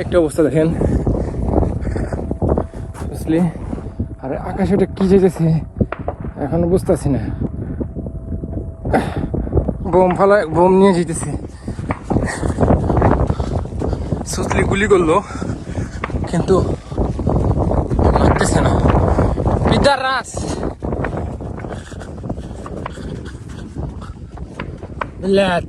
একটা অবস্থা দেখেন বুঝলি। আর আকাশে ওটা কি যেতেছে এখনো বুঝতেছি না। বোম নিয়ে যেতেছে, সুসলি গুলি করলো কিন্তু লাগতেছে না। পিতার রাস বিলাত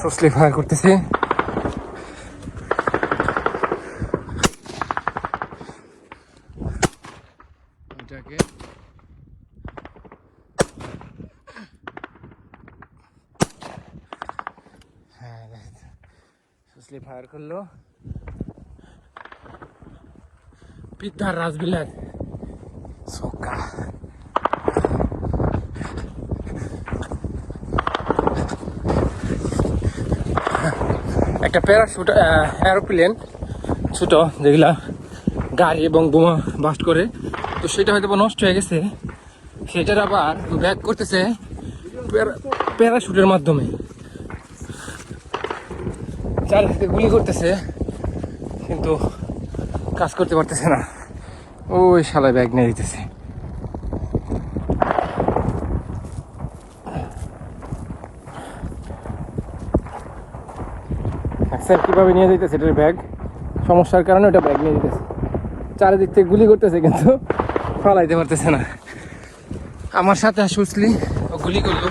সুসলি ফায়ার করতেছে। সুসলি ফায়ার করলো, পিতার রাসবিলাত সোকা। একটা প্যারাশুট এরোপ্লেন ছোট যেগুলা গাড়ি এবং বোমা বাস্ট করে, তো সেটা হয়তো নষ্ট হয়ে গেছে, সেটার আবার ব্যাক করতেছে প্যারাশুটের মাধ্যমে। চারিদিকে গুলি করতেছে কিন্তু কাজ করতে পারতেছে না। ওই শালা ব্যাগ নিয়ে দিতেছে। স্যার কিভাবে নিয়ে যেতেছে এটার ব্যাগ, সমস্যার কারণে ওটা ব্যাগ নিয়ে যেতেছে। চারিদিক থেকে গুলি করতেছে কিন্তু ফালাইতে পারতেছে না। আমার সাথে সুসলি ও গুলি করলো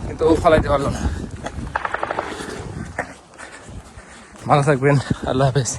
কিন্তু ও ফালাইতে পারলো না। ভালো থাকবেন, আল্লাহ হাফেজ।